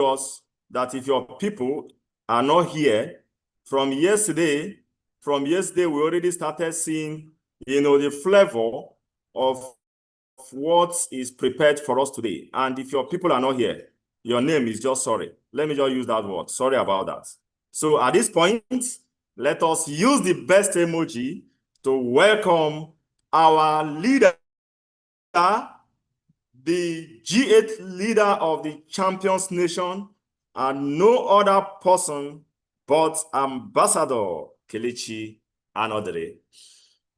us that if your people are not here, from yesterday, we already started seeing, the flavor of what is prepared for us today. And if your people are not here, your name is just sorry. Let me just use that word. Sorry about that. So at this point, let us use the best emoji to welcome our leader, the G8 leader of the Champions Nation, and no other person but Ambassador Kelechi Anodere.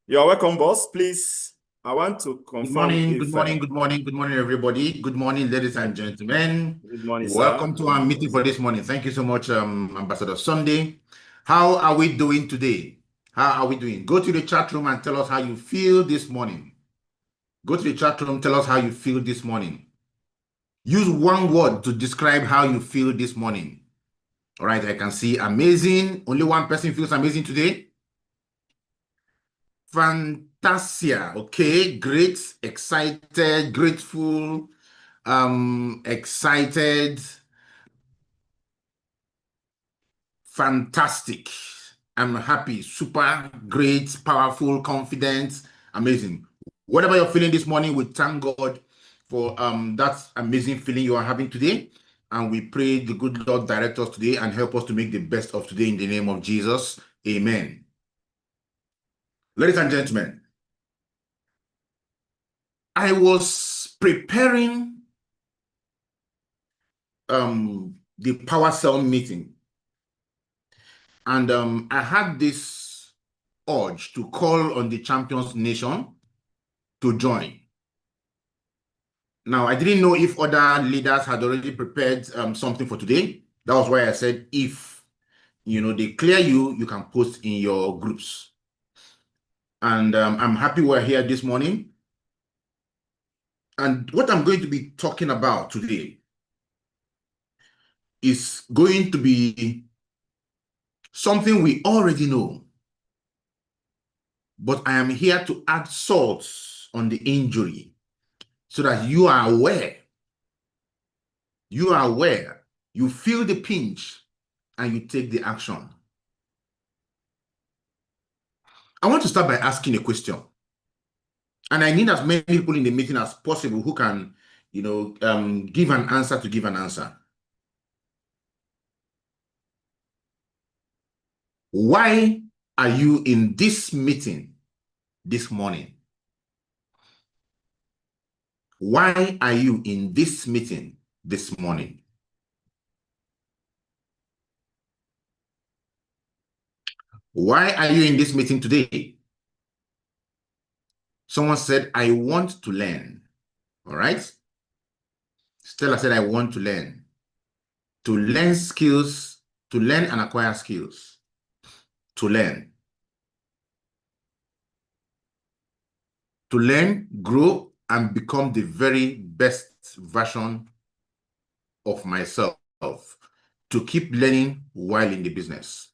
You're welcome, boss. Please, I want to confirm. Good morning, everybody. Good morning, ladies and gentlemen. Good morning, Welcome sir. to our meeting for this morning. Thank you so much, Ambassador Sunday. How are we doing today? How are we doing? Go to the chat room and tell us how you feel this morning. Go to the chat room, tell us how you feel this morning. Use one word to describe how you feel this morning. All right, I can see amazing. Only one person feels amazing today. Fantasia. Okay, great, excited, grateful, excited, fantastic. I'm happy, super, great, powerful, confident, amazing. Whatever you're feeling this morning, we thank God for that amazing feeling you are having today. And we pray the good Lord direct us today and help us to make the best of today in the name of Jesus. Amen. Ladies and gentlemen, I was preparing the Power Cell meeting, and I had this urge to call on the Champions Nation to join. Now, I didn't know if other leaders had already prepared something for today. That was why I said, if they clear you, you can post in your groups. And I'm happy we're here this morning. And what I'm going to be talking about today is going to be something we already know. But I am here to add salt on the injury so that you are aware. You are aware. You feel the pinch and you take the action. I want to start by asking a question. And I need as many people in the meeting as possible who can, give an answer to give an answer. Why are you in this meeting this morning? Why are you in this meeting this morning? Why are you in this meeting today? Someone said, I want to learn. All right? Stella said, I want to learn. To learn skills, to learn and acquire skills. To learn. To learn, grow, and become the very best version of myself. To keep learning while in the business.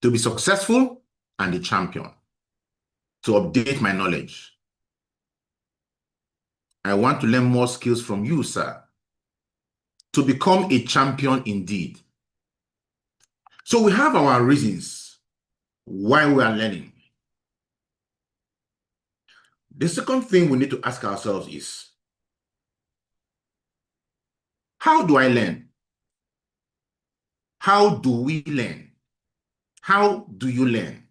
To be successful and a champion. To update my knowledge. I want to learn more skills from you, sir. To become a champion indeed. So we have our reasons why we are learning. The second thing we need to ask ourselves is, how do I learn? How do we learn? How do you learn?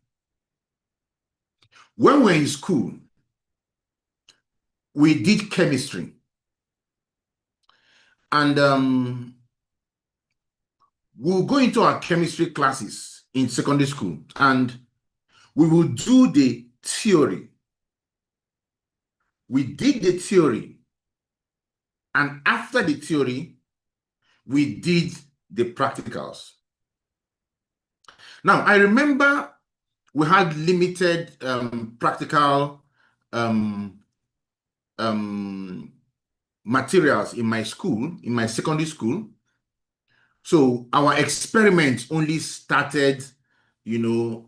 When we're in school, we did chemistry. And we'll go into our chemistry classes in secondary school and we will do the theory. We did the theory. And after the theory, we did the practicals. Now, I remember we had limited practical materials in my school, in my secondary school. So our experiments only started, way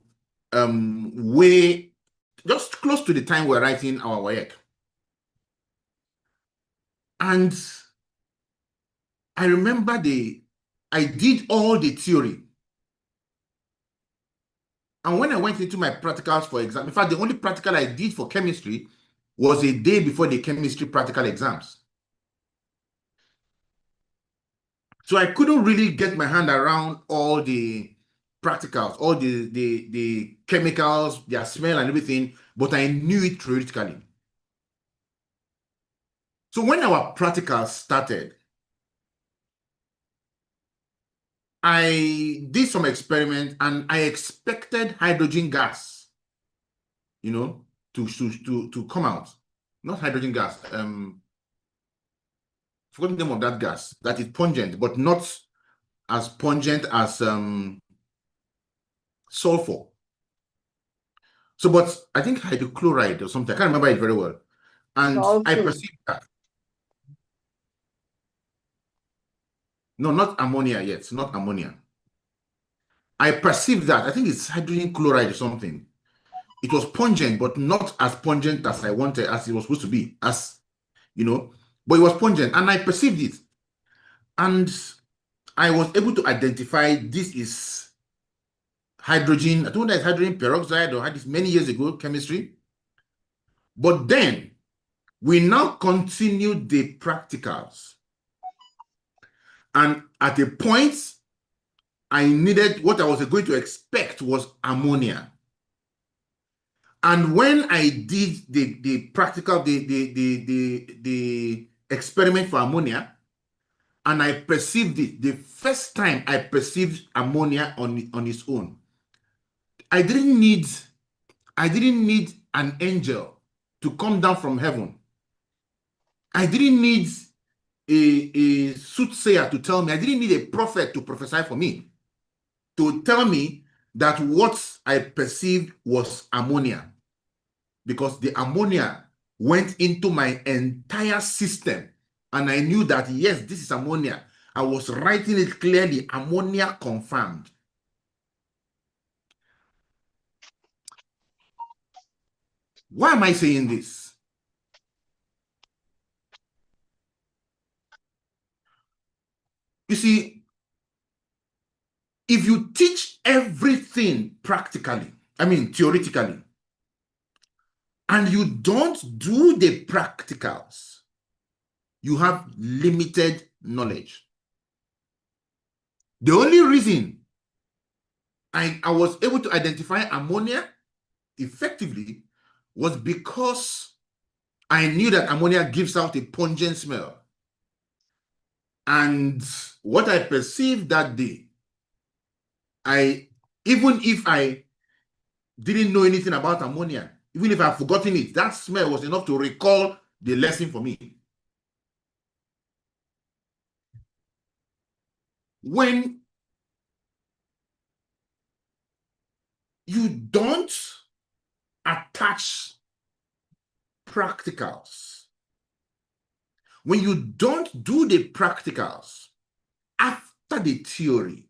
just close to the time we're writing our work. And I remember I did all the theory. And when I went into my practicals for exam, in fact, the only practical I did for chemistry was a day before the chemistry practical exams. So I couldn't really get my hand around all the practicals, all the chemicals, their smell and everything, but I knew it theoretically. So when our practicals started, I did some experiment and I expected hydrogen gas, to come out. Not hydrogen gas. Forgot the name of that gas that is pungent, but not as pungent as sulfur. So, but I think hydrochloride or something. I can't remember it very well. And I perceived that. No, not ammonia yet. Not ammonia. I perceived that. I think it's hydrogen chloride or something. It was pungent, but not as pungent as I wanted, as it was supposed to be, but it was pungent, and I perceived it. And I was able to identify this is hydrogen. I don't know that it's hydrogen peroxide, or had this many years ago, chemistry. But then we now continued the practicals. And at a point, I needed, what I was going to expect was ammonia. And when I did the practical, the experiment for ammonia, and I perceived it, the first time I perceived ammonia on its own, I didn't need an angel to come down from heaven. I didn't need a soothsayer to tell me. I didn't need a prophet to prophesy for me, to tell me that what I perceived was ammonia, because the ammonia went into my entire system, and I knew that, yes, this is ammonia. I was writing it clearly, ammonia confirmed. Why am I saying this? You see, if you teach everything practically, theoretically, and you don't do the practicals, you have limited knowledge. The only reason I was able to identify ammonia effectively was because I knew that ammonia gives out a pungent smell. And what I perceived that day, even if I didn't know anything about ammonia, even if I've forgotten it, that smell was enough to recall the lesson for me. When you don't attach practicals, when you don't do the practicals after the theory,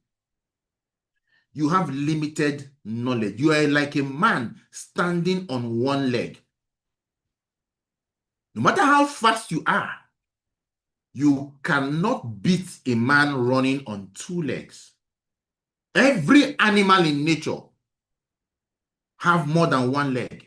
you have limited knowledge. You are like a man standing on one leg. No matter how fast you are, you cannot beat a man running on two legs. Every animal in nature have more than one leg.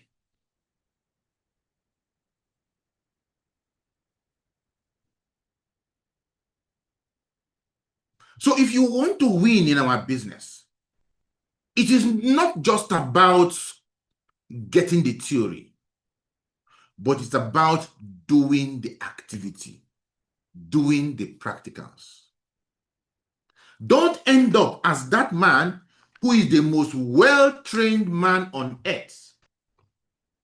So if you want to win in our business, it is not just about getting the theory, but it's about doing the activity, doing the practicals. Don't end up as that man who is the most well-trained man on earth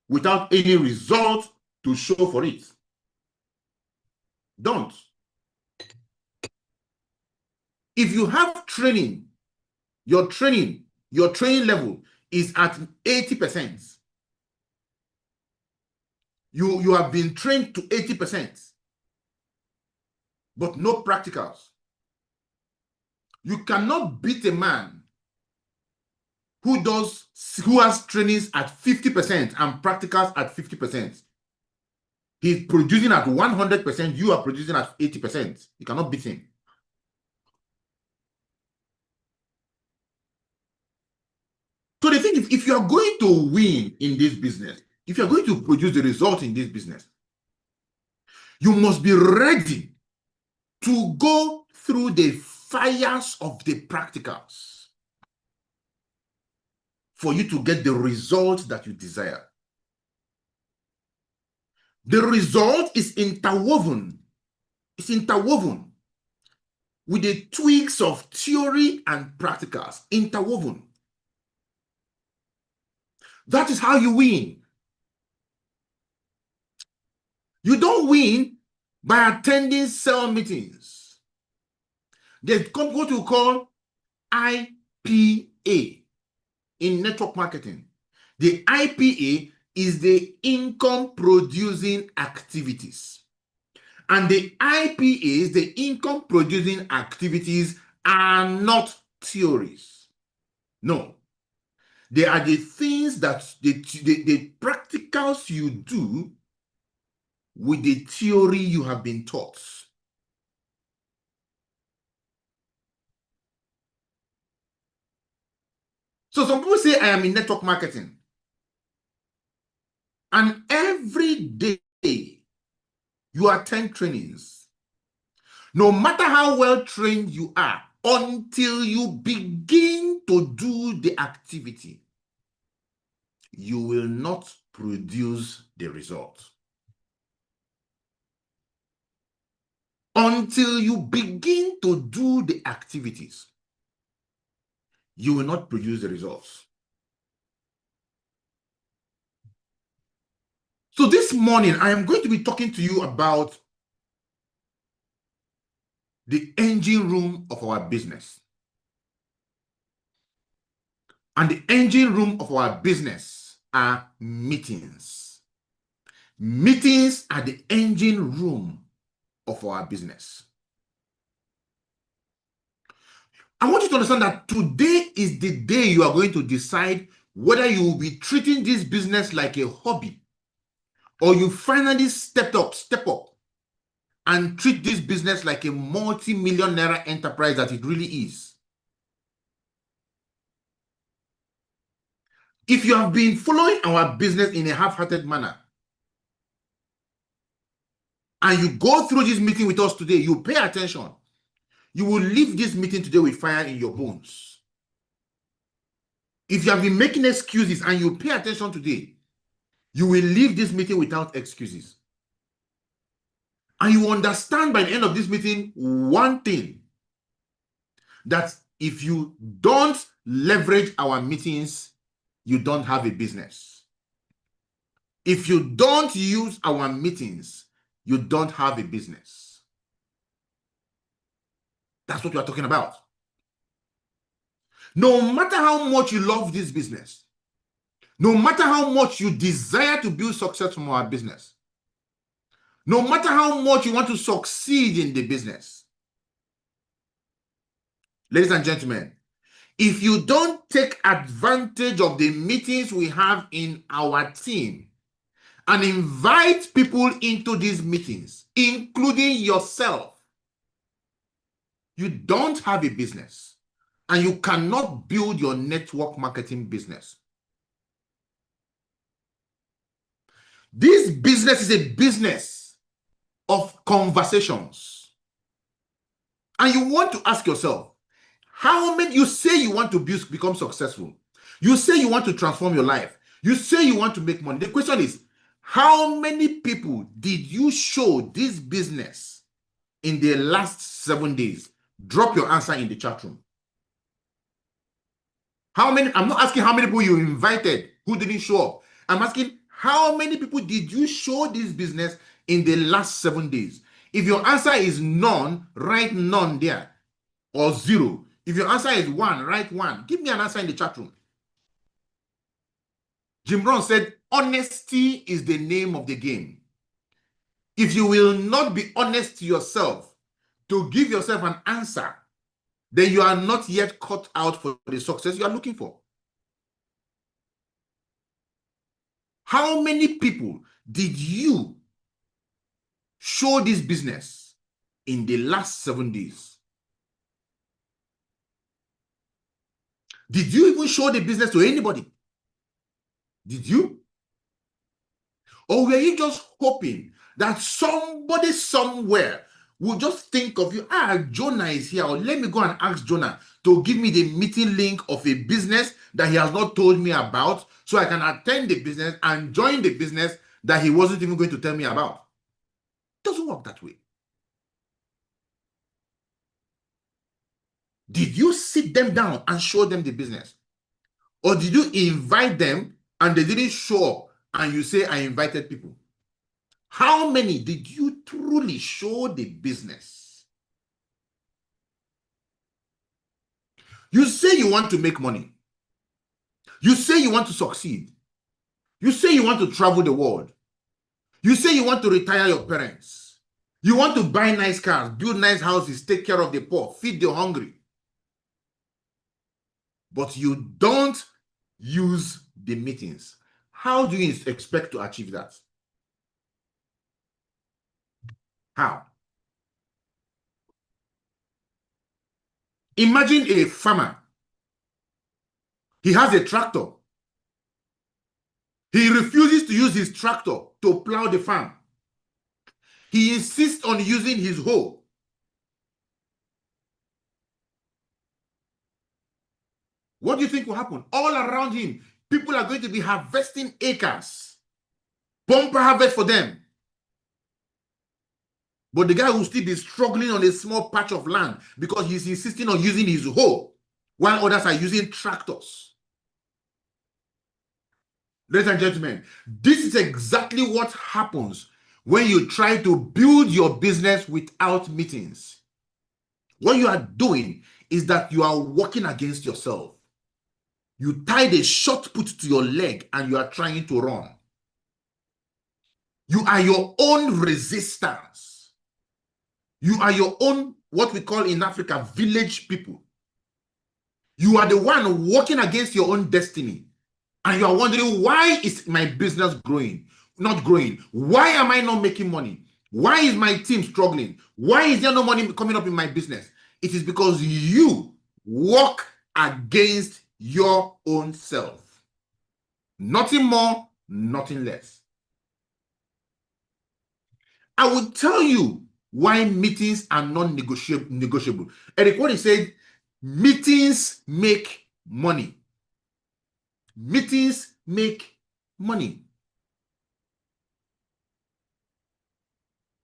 without any result to show for it. Don't. If you have training, your training level is at 80%. You have been trained to 80%, but no practicals. You cannot beat a man who has trainings at 50% and practicals at 50%. He's producing at 100%. You are producing at 80%. You cannot beat him. So the thing is, if you are going to win in this business, if you are going to produce the result in this business, you must be ready to go through the fires of the practicals for you to get the result that you desire. The result is interwoven. It's interwoven with the twigs of theory and practicals, interwoven. That is how you win. You don't win by attending sell meetings. There's what you call IPA in network marketing. The IPA is the income producing activities. And the IPAs, the income producing activities, are not theories. No. They are the things that the practicals you do with the theory you have been taught. So some people say, I am in network marketing. And every day you attend trainings. No matter how well trained you are, until you begin to do the activity, you will not produce the result. Until you begin to do the activities, you will not produce the results. So this morning, I am going to be talking to you about the engine room of our business. And the engine room of our business are meetings. Meetings are the engine room of our business. I want you to understand that today is the day you are going to decide whether you will be treating this business like a hobby, or you finally step up and treat this business like a multi-million naira enterprise that it really is. If you have been following our business in a half-hearted manner, and you go through this meeting with us today, you pay attention, you will leave this meeting today with fire in your bones. If you have been making excuses and you pay attention today, you will leave this meeting without excuses. And you understand by the end of this meeting one thing, that if you don't leverage our meetings, you don't have a business. If you don't use our meetings, you don't have a business. That's what we are talking about. No matter how much you love this business, no matter how much you desire to build success from our business, no matter how much you want to succeed in the business, ladies and gentlemen, if you don't take advantage of the meetings we have in our team and invite people into these meetings, including yourself, you don't have a business and you cannot build your network marketing business. This business is a business of conversations. And you want to ask yourself, how many, you say you want to become successful. You say you want to transform your life. You say you want to make money. The question is, how many people did you show this business in the last 7 days? Drop your answer in the chat room. How many? I'm not asking how many people you invited who didn't show up. I'm asking how many people did you show this business in the last 7 days? If your answer is none, write none there, or 0. If your answer is 1, write 1. Give me an answer in the chat room. Jim Rohn said, honesty is the name of the game. If you will not be honest to yourself to give yourself an answer, then you are not yet cut out for the success you are looking for. How many people did you show this business in the last 7 days? Did you even show the business to anybody? Did you? Or were you just hoping that somebody somewhere will just think of you? Jonah is here. Or let me go and ask Jonah to give me the meeting link of a business that he has not told me about, so I can attend the business and join the business that he wasn't even going to tell me about. It doesn't work that way. Did you sit them down and show them the business? Or did you invite them and they didn't show up and you say, I invited people? How many did you truly show the business? You say you want to make money. You say you want to succeed. You say you want to travel the world. You say you want to retire your parents. You want to buy nice cars, build nice houses, take care of the poor, feed the hungry. But you don't use the meetings. How do you expect to achieve that? How? Imagine a farmer. He has a tractor. He refuses to use his tractor to plow the farm. He insists on using his hoe. What do you think will happen? All around him, people are going to be harvesting acres. Bumper harvest for them. But the guy will still be struggling on a small patch of land because he's insisting on using his hoe while others are using tractors. Ladies and gentlemen, this is exactly what happens when you try to build your business without meetings. What you are doing is that you are working against yourself. You tied a short put to your leg and you are trying to run. You are your own resistance. You are your own, what we call in Africa, village people. You are the one working against your own destiny. And you are wondering, why is my business growing? Not growing. Why am I not making money? Why is my team struggling? Why is there no money coming up in my business? It is because you work against your own self. Nothing more, nothing less. I will tell you why meetings are non-negotiable. Eric, what he said, meetings make money. Meetings make money.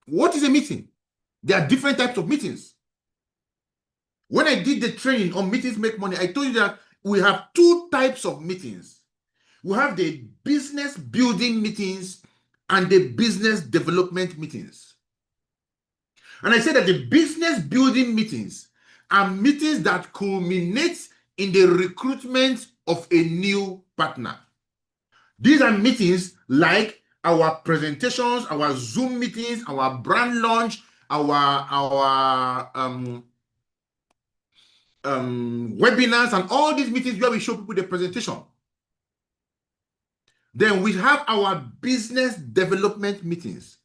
What is a meeting? There are different types of meetings. When I did the training on meetings make money, I told you that we have 2 types of meetings. We have the business building meetings and the business development meetings. And I said that the business building meetings are meetings that culminate in the recruitment of a new partner. These are meetings like our presentations, our Zoom meetings, our brand launch, our webinars, and all these meetings where we show people the presentation. Then we have our business development meetings.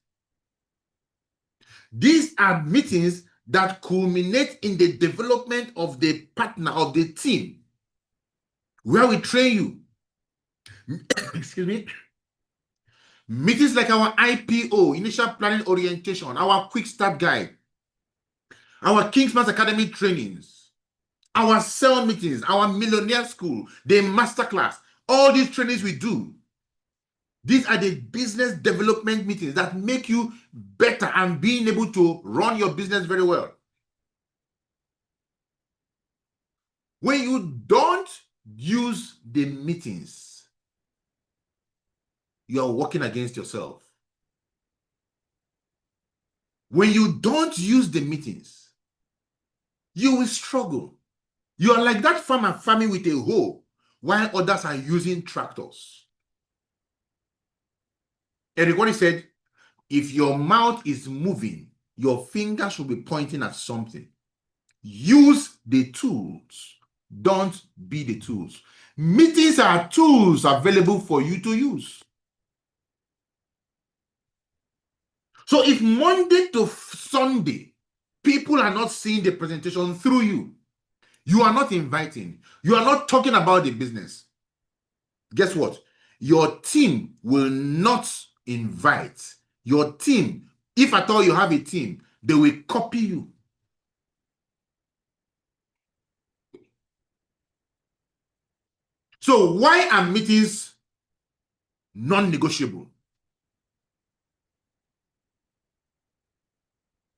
These are meetings that culminate in the development of the partner, of the team, where we train you. Excuse me. Meetings like our IPO, Initial Planning Orientation, our Quick Start Guide, our Kingsman's Academy trainings, our sale meetings, our Millionaire School, the Masterclass, all these trainings we do. These are the business development meetings that make you better and being able to run your business very well. When you don't use the meetings, you are working against yourself. When you don't use the meetings, you will struggle. You are like that farmer farming with a hoe while others are using tractors. Everybody said, if your mouth is moving, your finger should be pointing at something. Use the tools. Don't be the tools. Meetings are tools available for you to use. So if Monday to Sunday, people are not seeing the presentation through you, you are not inviting, you are not talking about the business, guess what? Your team will not invite. Your team, if at all you have a team, they will copy you. So why are meetings non-negotiable?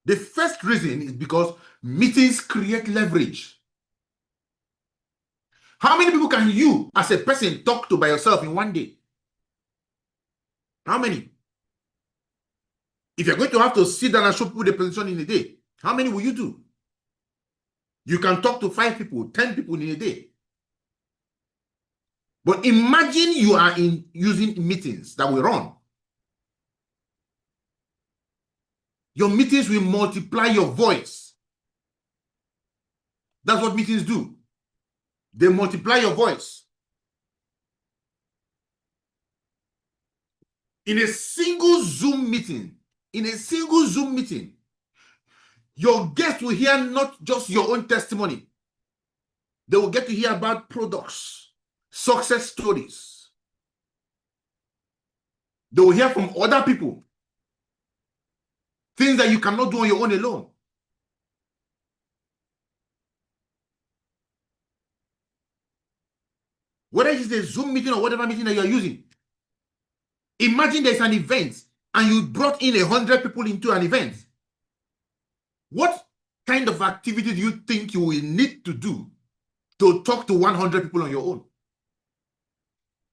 The first reason is because meetings create leverage. How many people can you, as a person, talk to by yourself in one day? How many? If you're going to have to sit down and show people the presentation in a day, how many will you do? You can talk to 5 people, 10 people in a day. But imagine you are using meetings that will run. Your meetings will multiply your voice. That's what meetings do. They multiply your voice. In a single Zoom meeting, your guests will hear not just your own testimony. They will get to hear about products, success stories. They will hear from other people, things that you cannot do on your own alone. Whether it's a Zoom meeting or whatever meeting that you are using, imagine there's an event and you brought in 100 people into an event. What kind of activity do you think you will need to do to talk to 100 people on your own?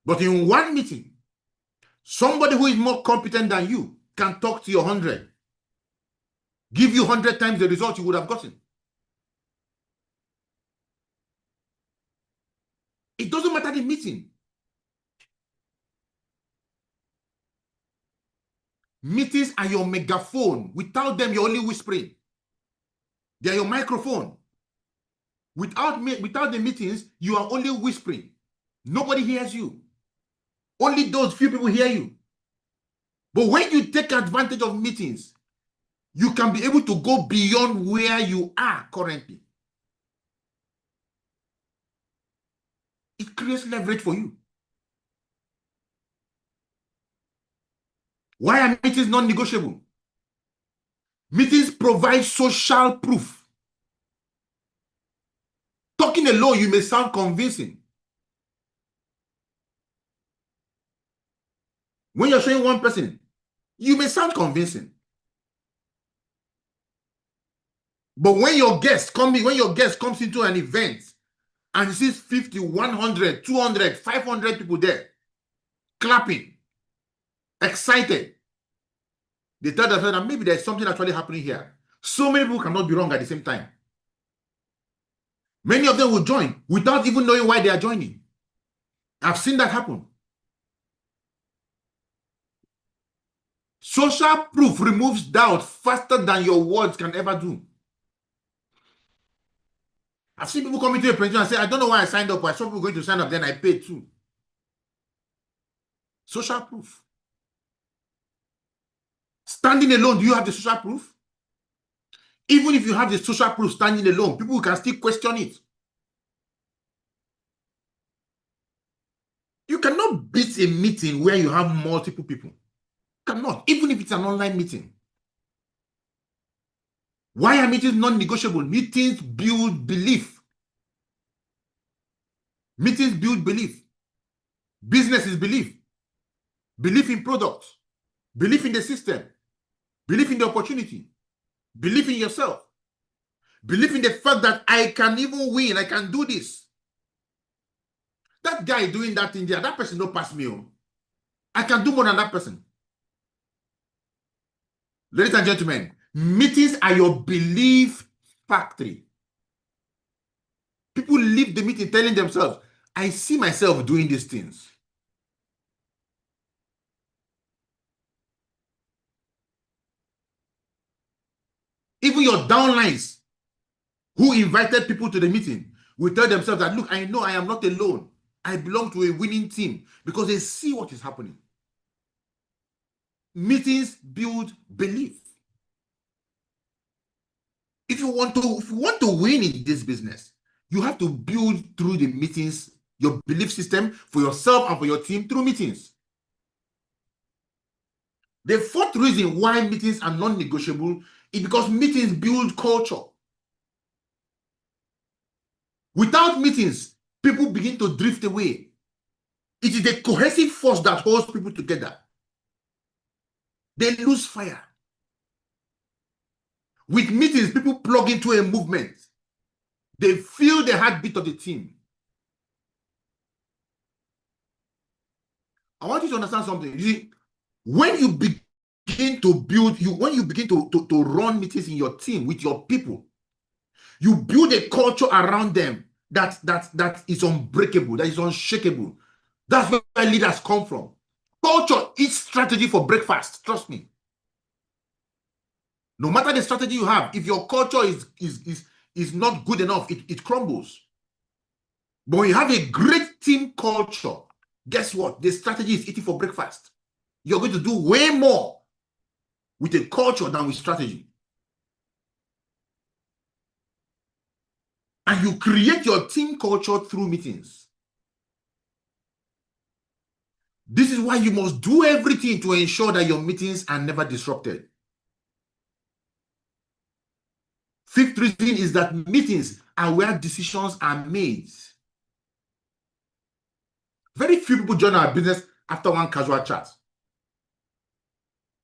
But in one meeting, somebody who is more competent than you can talk to your 100, give you 100 times the result you would have gotten. It doesn't matter the meeting. Meetings are your megaphone. Without them, you're only whispering. They are your microphone. Without the meetings, you are only whispering. Nobody hears you. Only those few people hear you. But when you take advantage of meetings, you can be able to go beyond where you are currently. It creates leverage for you. Why are meetings non-negotiable? Meetings provide social proof. Talking alone, you may sound convincing. When you're showing one person, you may sound convincing. But when your guest comes into an event and he sees 50, 100, 200, 500 people there, clapping, excited, they tell themselves that maybe there's something actually happening here. So many people cannot be wrong at the same time. Many of them will join without even knowing why they are joining. I've seen that happen. Social proof removes doubt faster than your words can ever do. I've seen people come into a presentation and say, I don't know why I signed up, but I saw people going to sign up, then I paid too. Social proof. Standing alone, do you have the social proof? Even if you have the social proof standing alone, people can still question it. You cannot beat a meeting where you have multiple people. You cannot, even if it's an online meeting. Why are meetings non-negotiable? Meetings build belief. Meetings build belief. Business is belief. Belief in products. Belief in the system. Belief in the opportunity. Belief in yourself. Belief in the fact that I can even win. I can do this. That guy doing that in there, that person don't pass me on. I can do more than that person. Ladies and gentlemen, meetings are your belief factory. People leave the meeting telling themselves, I see myself doing these things. Even your downlines who invited people to the meeting will tell themselves that, look, I know I am not alone. I belong to a winning team, because they see what is happening. Meetings build belief. If you want to win in this business, you have to build through the meetings your belief system for yourself and for your team through meetings. The fourth reason why meetings are non-negotiable is because meetings build culture. Without meetings, people begin to drift away. It is the cohesive force that holds people together. They lose fire. With meetings, people plug into a movement. They feel the heartbeat of the team. I want you to understand something. You see, when you begin to build, when you begin to run meetings in your team with your people, you build a culture around them that is unbreakable, that is unshakable. That's where leaders come from. Culture is strategy for breakfast. Trust me. No matter the strategy you have, if your culture is not good enough, it crumbles. But when you have a great team culture, guess what? The strategy is eating for breakfast. You're going to do way more with a culture than with strategy. And you create your team culture through meetings. This is why you must do everything to ensure that your meetings are never disrupted. Fifth reason is that meetings are where decisions are made. Very few people join our business after one casual chat.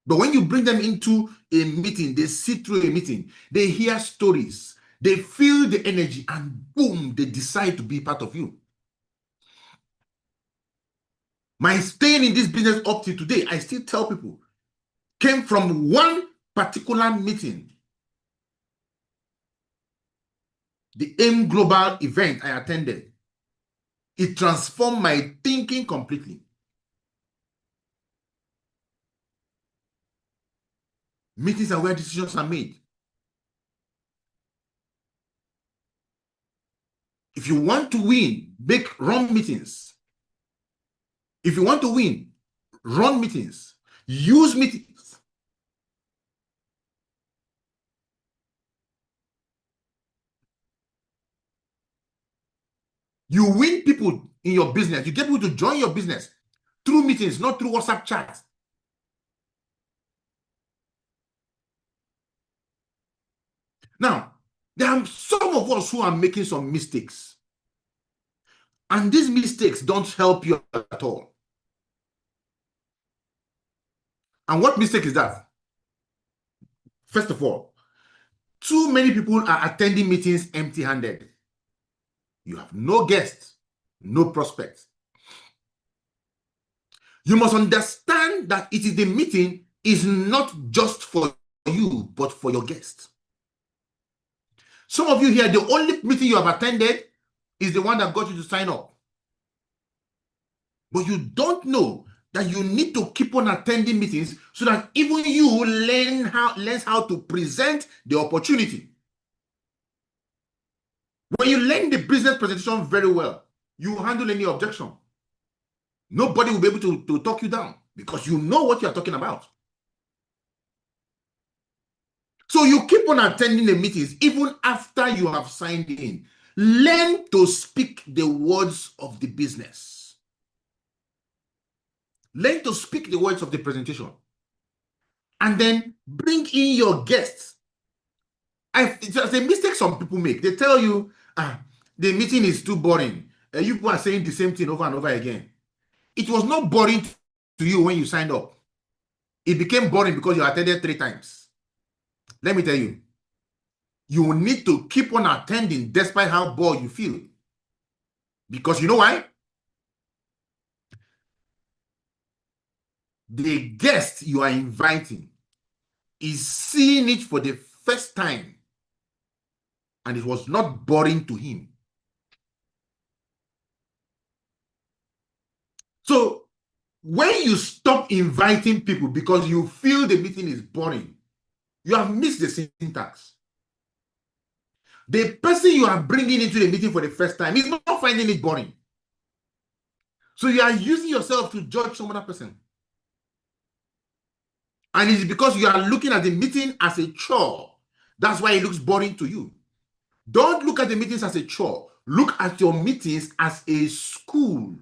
But when you bring them into a meeting, they sit through a meeting, they hear stories, they feel the energy, and boom, they decide to be part of you. My staying in this business up to today, I still tell people, came from one particular meeting. The AIM Global event I attended. It transformed my thinking completely. Meetings are where decisions are made. If you want to win, run meetings. If you want to win, run meetings. Use meetings. You win people in your business. You get people to join your business through meetings, not through WhatsApp chats. Now, there are some of us who are making some mistakes. And these mistakes don't help you at all. And what mistake is that? First of all, too many people are attending meetings empty-handed. You have no guests, no prospects. You must understand that it is the meeting is not just for you, but for your guests. Some of you here, the only meeting you have attended is the one that got you to sign up. But you don't know that you need to keep on attending meetings so that even you learn how to present the opportunity. When you learn the business presentation very well, you handle any objection. Nobody will be able to talk you down because you know what you are talking about. So you keep on attending the meetings even after you have signed in. Learn to speak the words of the business. Learn to speak the words of the presentation. And then bring in your guests. It's a mistake some people make. They tell you, the meeting is too boring. You people are saying the same thing over and over again. It was not boring to you when you signed up. It became boring because you attended 3 times. Let me tell you, you need to keep on attending despite how bored you feel. Because you know why? The guest you are inviting is seeing it for the first time, and it was not boring to him. So when you stop inviting people because you feel the meeting is boring, you have missed the syntax. The person you are bringing into the meeting for the first time is not finding it boring. So you are using yourself to judge some other person. And it's because you are looking at the meeting as a chore. That's why it looks boring to you. Don't look at the meetings as a chore. Look at your meetings as a school.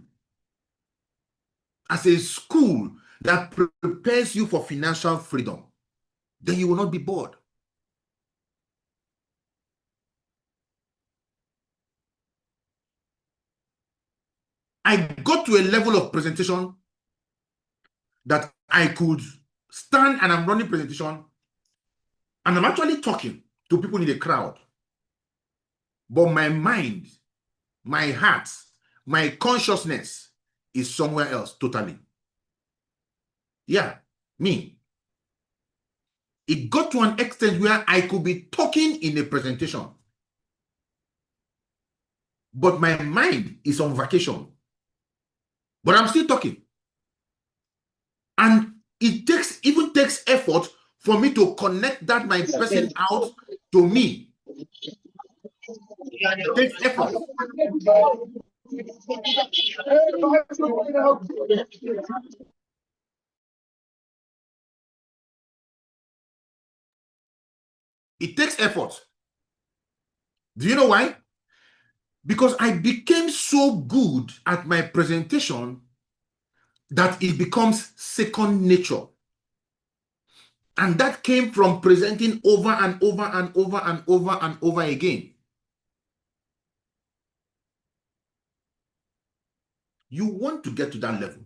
As a school that prepares you for financial freedom. Then you will not be bored. I got to a level of presentation that I could stand and I'm running presentation and I'm actually talking to people in the crowd. But my mind, my heart, my consciousness is somewhere else totally. Yeah, me. It got to an extent where I could be talking in a presentation, but my mind is on vacation. But I'm still talking. And it even takes effort for me to connect that my person out to me. It takes effort. It takes effort. Do you know why? Because I became so good at my presentation that it becomes second nature. And that came from presenting over and over and over and over and over again. You want to get to that level.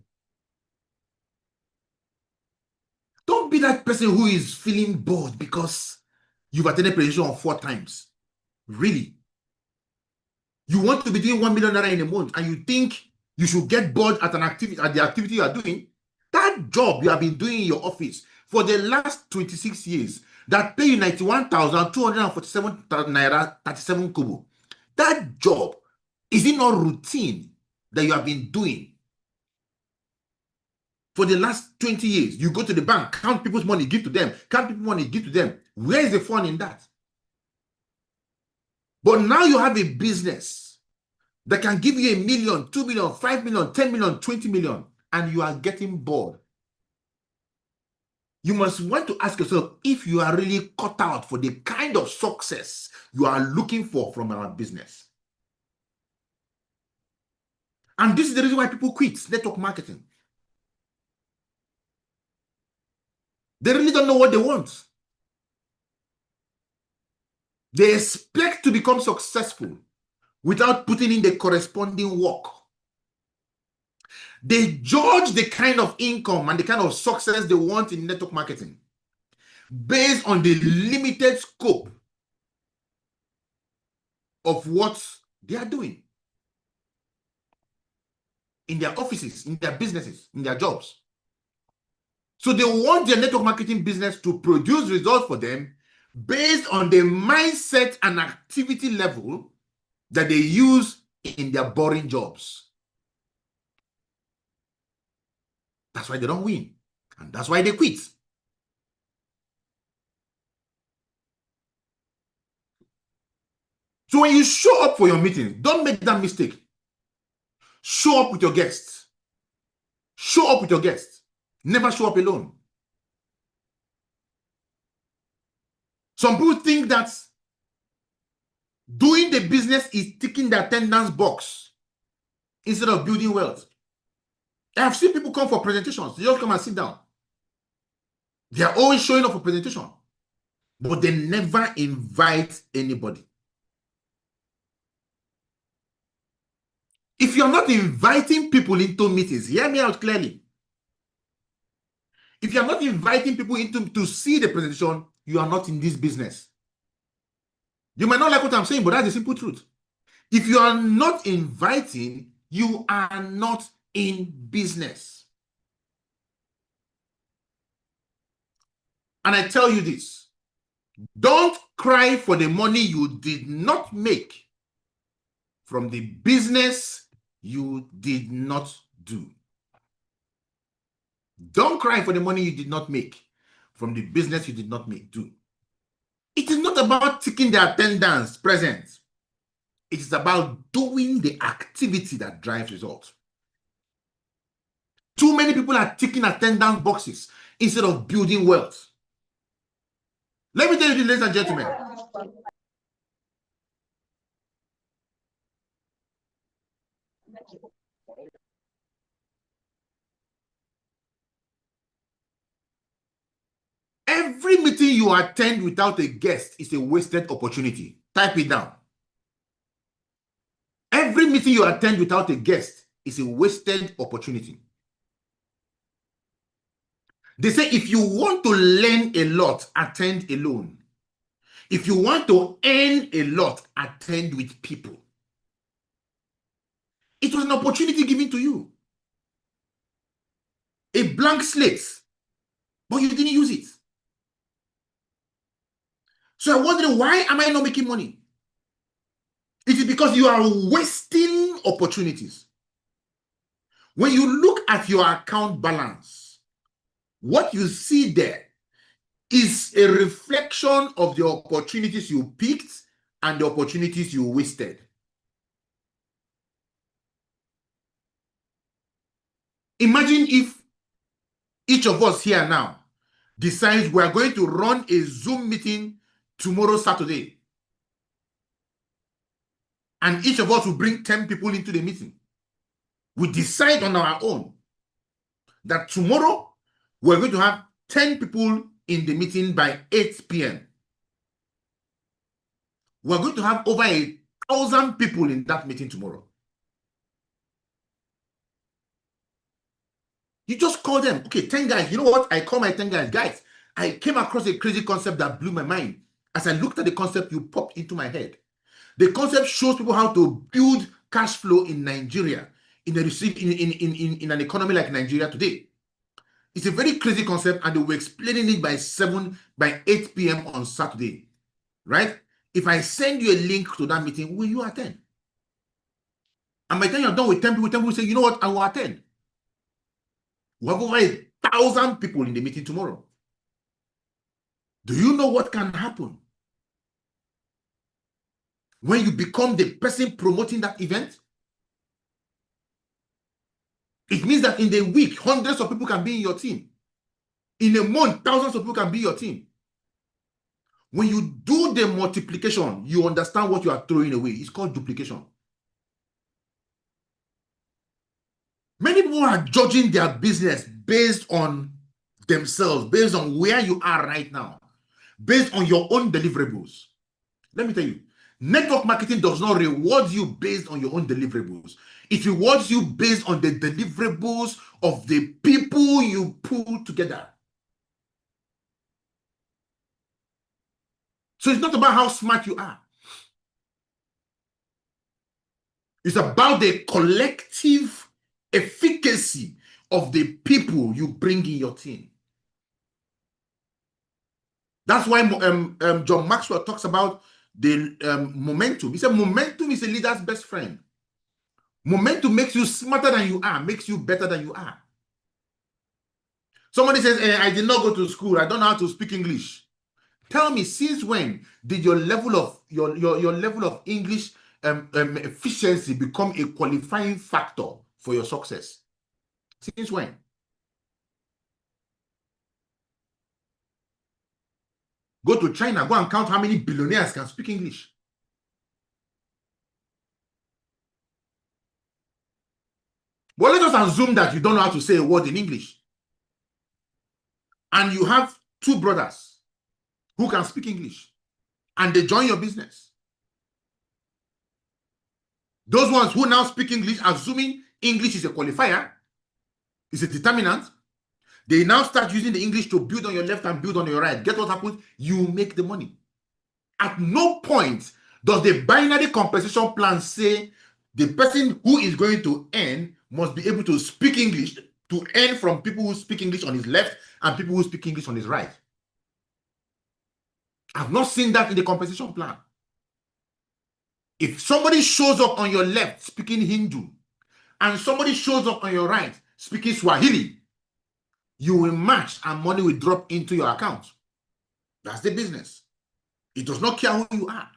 Don't be that person who is feeling bored because you've attended presentation 4 times. Really? You want to be doing 1 million naira in a month and you think you should get bored at an activity, at the activity you are doing? That job you have been doing in your office for the last 26 years that pay you 91,247 naira 37 kobo. That job, is it not routine that you have been doing for the last 20 years? You go to the bank, count people's money, give to them, count people's money, give to them. Where is the fun in that? But now you have a business that can give you 1 million, 2 million, 5 million, 10 million, 20 million, and you are getting bored. You must want to ask yourself if you are really cut out for the kind of success you are looking for from our business. And this is the reason why people quit network marketing. They really don't know what they want. They expect to become successful without putting in the corresponding work. They judge the kind of income and the kind of success they want in network marketing based on the limited scope of what they are doing in their offices, in their businesses, in their jobs. So they want their network marketing business to produce results for them based on the mindset and activity level that they use in their boring jobs. That's why they don't win. And that's why they quit. So when you show up for your meeting, don't make that mistake. Show up with your guests. Show up with your guests. Never show up alone. Some people think that doing the business is ticking the attendance box instead of building wealth. I have seen people come for presentations. They just come and sit down. They are always showing up for presentation, but they never invite anybody. If you're not inviting people into meetings, hear me out clearly. If you're not inviting people into to see the presentation, you are not in this business. You might not like what I'm saying, but that's the simple truth. If you are not inviting, you are not in business. And I tell you this, don't cry for the money you did not make from the business you did not do. Don't cry for the money you did not make from the business you did not do. It is not about ticking the attendance present. It is about doing the activity that drives results. Too many people are ticking attendance boxes instead of building wealth. Let me tell you this, ladies and gentlemen. Every meeting you attend without a guest is a wasted opportunity. Type it down. Every meeting you attend without a guest is a wasted opportunity. They say if you want to learn a lot, attend alone. If you want to earn a lot, attend with people. It was an opportunity given to you. A blank slate, but you didn't use it. So I'm wondering, why am I not making money? It is because you are wasting opportunities. When you look at your account balance, what you see there is a reflection of the opportunities you picked and the opportunities you wasted. Imagine if each of us here now decides we are going to run a Zoom meeting tomorrow, Saturday. And each of us will bring 10 people into the meeting. We decide on our own that tomorrow we're going to have 10 people in the meeting by 8 p.m. We're going to have over 1,000 people in that meeting tomorrow. You just call them, okay, 10 guys. You know what? I call my 10 guys. Guys, I came across a crazy concept that blew my mind. As I looked at the concept, you popped into my head. The concept shows people how to build cash flow in Nigeria, in an economy like Nigeria today. It's a very crazy concept, and they were explaining it by 8 p.m. on Saturday, right? If I send you a link to that meeting, will you attend? And by the time you're done with 10 people, 10 people say, you know what, I will attend. We have over 1,000 people in the meeting tomorrow. Do you know what can happen when you become the person promoting that event? It means that in the week, hundreds of people can be in your team. In a month, thousands of people can be your team. When you do the multiplication, you understand what you are throwing away. It's called duplication. Many people are judging their business based on themselves, based on where you are right now, based on your own deliverables. Let me tell you, network marketing does not reward you based on your own deliverables. It rewards you based on the deliverables of the people you pull together. So it's not about how smart you are. It's about the collective efficacy of the people you bring in your team. That's why John Maxwell talks about the momentum. He said momentum is a leader's best friend. Momentum makes you smarter than you are, makes you better than you are. Somebody says, I did not go to school, I don't know how to speak English. Tell me, since when did your level of level of English efficiency become a qualifying factor for your success? Since when? Go to China, go and count how many billionaires can speak English. But let us assume that you don't know how to say a word in English. And you have two brothers who can speak English, and they join your business. Those ones who now speak English, assuming English is a qualifier, is a determinant, they now start using the English to build on your left and build on your right. Guess what happens? You make the money. At no point does the binary compensation plan say the person who is going to earn must be able to speak English to earn from people who speak English on his left and people who speak English on his right. I've not seen that in the compensation plan. If somebody shows up on your left speaking Hindu and somebody shows up on your right speaking Swahili, you will match and money will drop into your account. That's the business. It does not care who you are.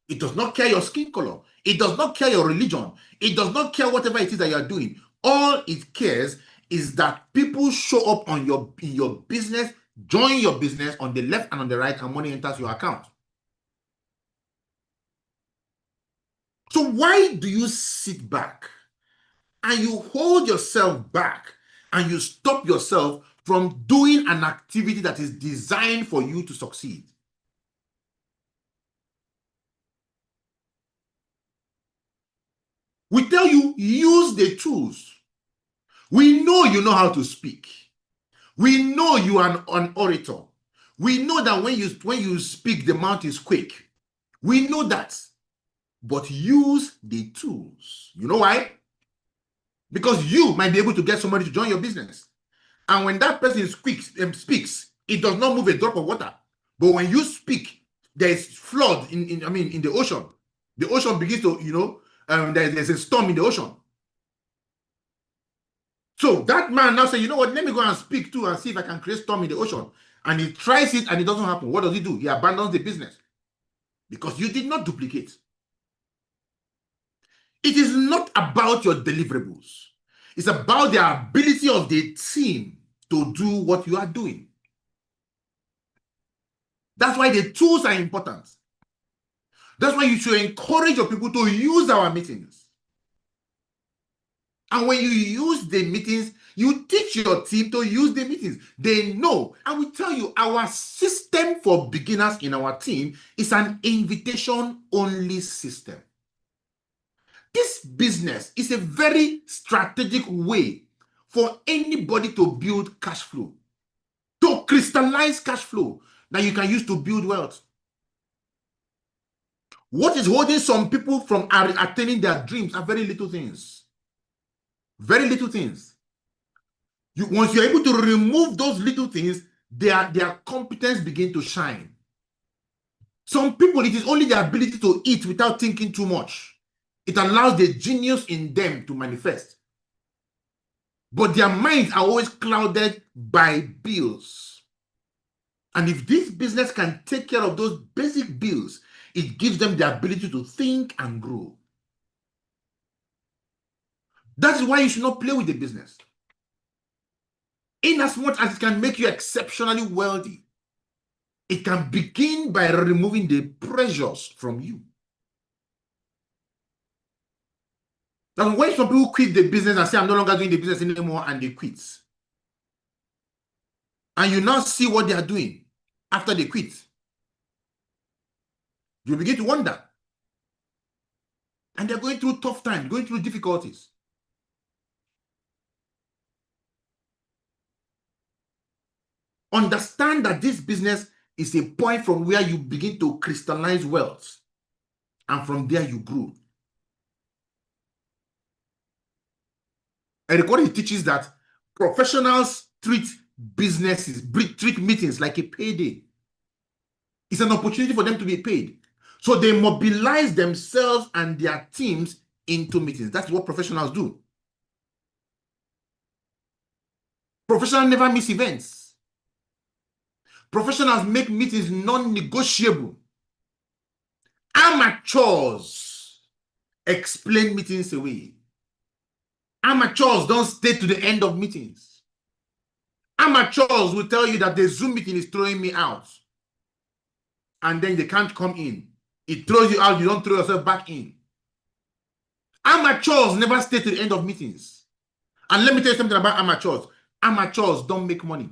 It does not care your skin color. It does not care your religion. It does not care whatever it is that you are doing. All it cares is that people show up on in your business, join your business on the left and on the right, and money enters your account. So why do you sit back and you hold yourself back and you stop yourself from doing an activity that is designed for you to succeed? We tell you, use the tools. We know you know how to speak. We know you are an orator. We know that when you speak, the mouth is quick. We know that. But use the tools. You know why? Because you might be able to get somebody to join your business. And when that person speaks, it does not move a drop of water. But when you speak, there is flood in the ocean. The ocean begins to, there's a storm in the ocean. So that man now says, you know what, let me go and speak too and see if I can create storm in the ocean. And he tries it and it doesn't happen. What does he do? He abandons the business because you did not duplicate. It is not about your deliverables. It's about the ability of the team to do what you are doing. That's why the tools are important. That's why you should encourage your people to use our meetings. And when you use the meetings, you teach your team to use the meetings. They know. And we tell you, our system for beginners in our team is an invitation-only system. This business is a very strategic way for anybody to build cash flow, to crystallize cash flow that you can use to build wealth. What is holding some people from attaining their dreams are very little things. Very little things. Once you're able to remove those little things, their competence begin to shine. Some people, it is only the ability to eat without thinking too much. It allows the genius in them to manifest. But their minds are always clouded by bills. And if this business can take care of those basic bills, it gives them the ability to think and grow. That is why you should not play with the business. In as much as it can make you exceptionally wealthy, it can begin by removing the pressures from you. Now, when some people quit the business and say, I'm no longer doing the business anymore, and they quit, and you now see what they are doing after they quit, you begin to wonder. And they're going through tough times, going through difficulties. Understand that this business is a point from where you begin to crystallize wealth, and from there you grow. And he teaches that professionals treat meetings like a payday. It's an opportunity for them to be paid. So they mobilize themselves and their teams into meetings. That's what professionals do. Professionals never miss events. Professionals make meetings non-negotiable. Amateurs explain meetings away. Amateurs don't stay to the end of meetings. Amateurs will tell you that the Zoom meeting is throwing me out. And then they can't come in. It throws you out, you don't throw yourself back in. Amateurs never stay to the end of meetings. And let me tell you something about amateurs. Amateurs don't make money.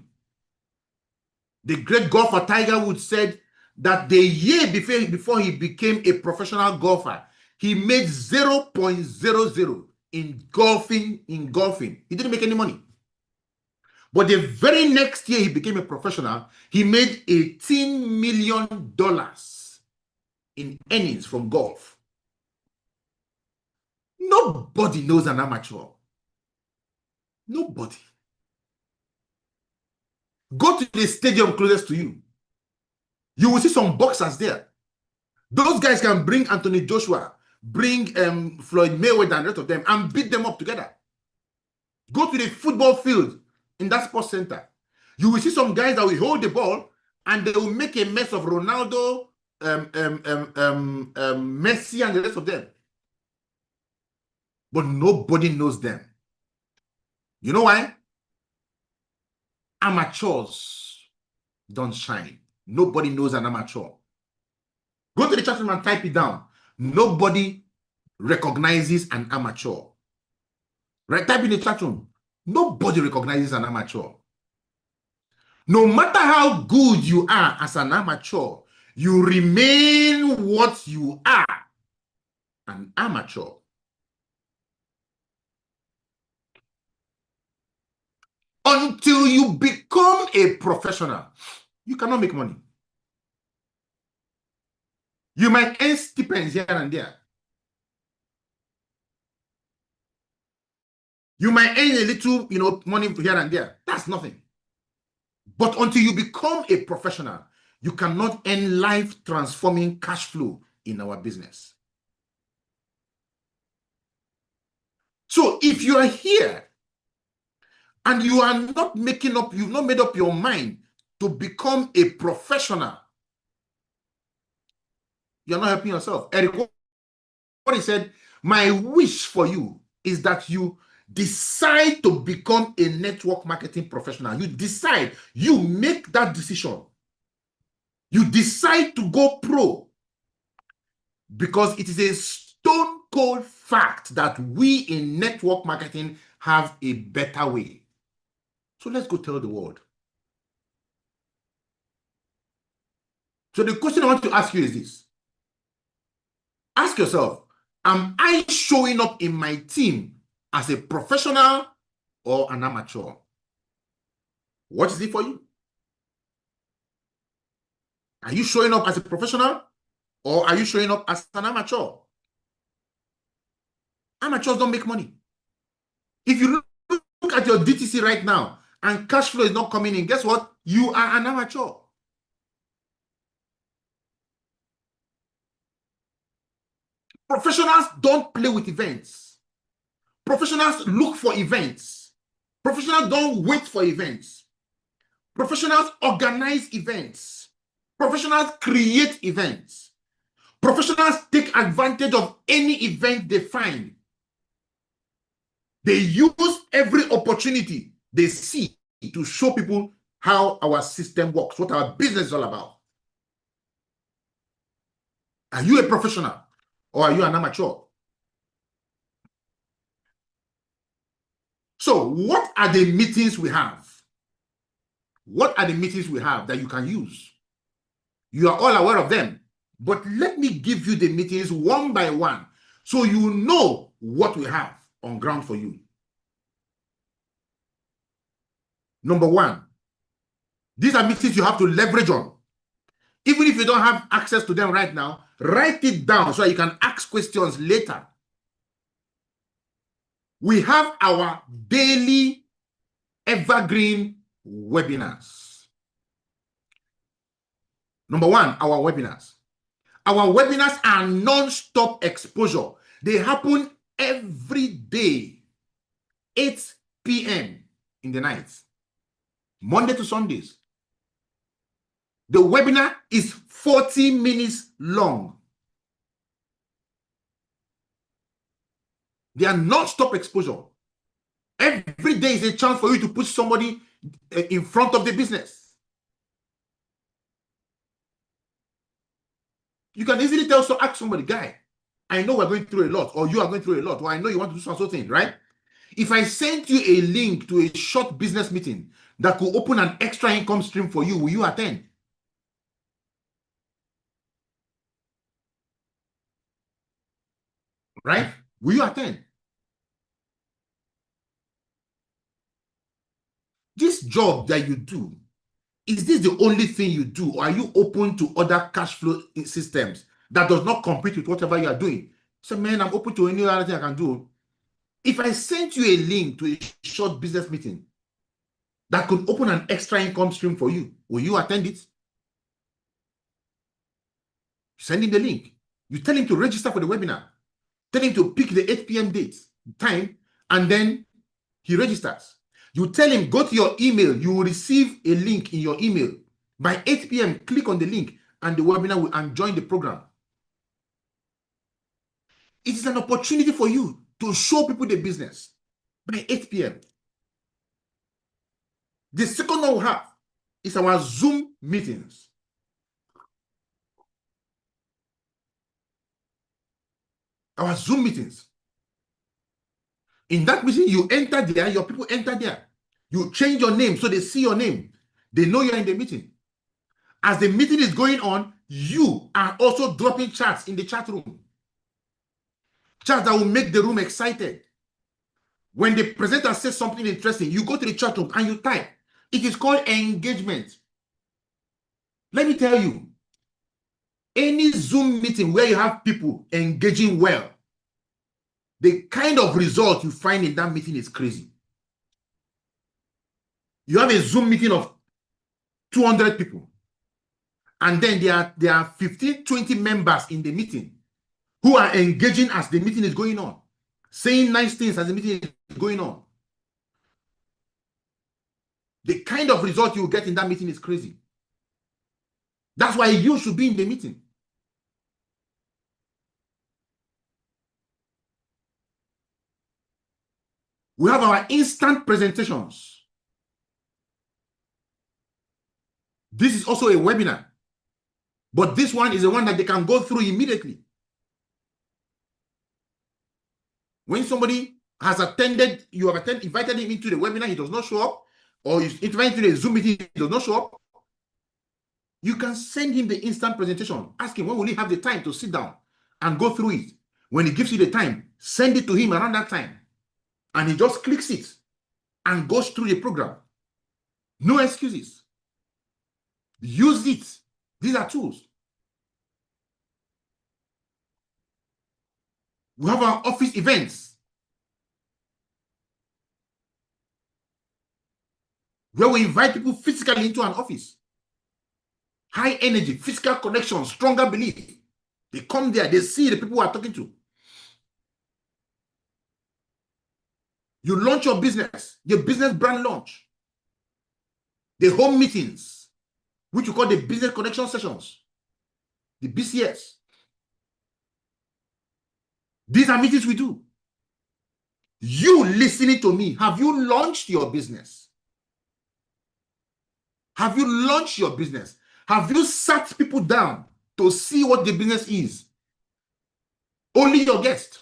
The great golfer Tiger Woods said that the year before he became a professional golfer, he made 0.00 in golfing. He didn't make any money. But the very next year he became a professional, he made $18 million in earnings from golf. Nobody knows an amateur. Nobody. Go to the stadium closest to you. You will see some boxers there. Those guys can bring Anthony Joshua, bring Floyd Mayweather and the rest of them and beat them up together. Go to the football field in that sports center. You will see some guys that will hold the ball and they will make a mess of Ronaldo, Messi and the rest of them. But nobody knows them. You know why? amateurs don't shine. Nobody knows an amateur. Go to the chat room and type it down. Nobody recognizes an amateur. Right? Type in the chat room. Nobody recognizes an amateur. No matter how good you are as an amateur, you remain what you are, an amateur. Until you become a professional, you cannot make money. You might earn stipends here and there. You might earn a little, money here and there. That's nothing. But until you become a professional, you cannot earn life-transforming cash flow in our business. So if you are here and you are not you've not made up your mind to become a professional, you're not helping yourself. Eric, what he said, my wish for you is that you decide to become a network marketing professional. You decide, you make that decision. You decide to go pro, because it is a stone cold fact that we in network marketing have a better way. So let's go tell the world. So the question I want to ask you is this. Ask yourself, am I showing up in my team as a professional or an amateur? What is it for you? Are you showing up as a professional or are you showing up as an amateur? Amateurs don't make money. If you look at your DTC right now and cash flow is not coming in, guess what? You are an amateur. Professionals don't play with events. Professionals look for events. Professionals don't wait for events. Professionals organize events. Professionals create events. Professionals take advantage of any event they find. They use every opportunity they see to show people how our system works, what our business is all about. Are you a professional or are you an amateur? So what are the meetings we have? What are the meetings we have that you can use? You are all aware of them, but let me give you the meetings one by one so you know what we have on ground for you. Number one, these are meetings you have to leverage on. Even if you don't have access to them right now, write it down so you can ask questions later. We have our daily evergreen webinars. Number one, our webinars. Our webinars are non-stop exposure. They happen every day, 8 p.m. in the night, Monday to Sundays. The webinar is 40 minutes long. They are non-stop exposure. Every day is a chance for you to put somebody in front of the business. You can easily ask somebody, guy, I know we're going through a lot, or you are going through a lot, or I know you want to do something, right? If I sent you a link to a short business meeting that could open an extra income stream for you, will you attend? Right? Will you attend? This job that you do, is this the only thing you do, or are you open to other cash flow systems that does not compete with whatever you are doing? So, man, I'm open to any other thing I can do. If I sent you a link to a short business meeting that could open an extra income stream for you, will you attend it? Send him the link. You tell him to register for the webinar. Tell him to pick the 8 p.m. date, time, and then he registers. You tell him, go to your email. You will receive a link in your email. By 8 p.m., click on the link and the webinar will join the program. It is an opportunity for you to show people the business by 8 p.m. The second one we have is our Zoom meetings. Our Zoom meetings. In that meeting, you enter there, your people enter there. You change your name so they see your name. They know you're in the meeting. As the meeting is going on, you are also dropping chats in the chat room. Chats that will make the room excited. When the presenter says something interesting, you go to the chat room and you type. It is called engagement. Let me tell you, any Zoom meeting where you have people engaging well, the kind of result you find in that meeting is crazy. You have a Zoom meeting of 200 people, and then there are 15, 20 members in the meeting who are engaging as the meeting is going on, saying nice things as the meeting is going on. The kind of result you get in that meeting is crazy. That's why you should be in the meeting. We have our instant presentations. This is also a webinar, but this one is the one that they can go through immediately. When somebody has attended, you have invited him into the webinar, he does not show up, or you invite him to the Zoom meeting, he does not show up, you can send him the instant presentation. Ask him when will he have the time to sit down and go through it. When he gives you the time, send it to him around that time. And he just clicks it and goes through the program. No excuses. Use it. These are tools. We have our office events, where we invite people physically into an office. High energy, physical connection, stronger belief. They come there, they see the people who are talking to. You launch your business brand launch. The home meetings, which you call the business connection sessions, the BCS. These are meetings we do. You listening to me, have you launched your business? Have you launched your business? Have you sat people down to see what the business is? Only your guest.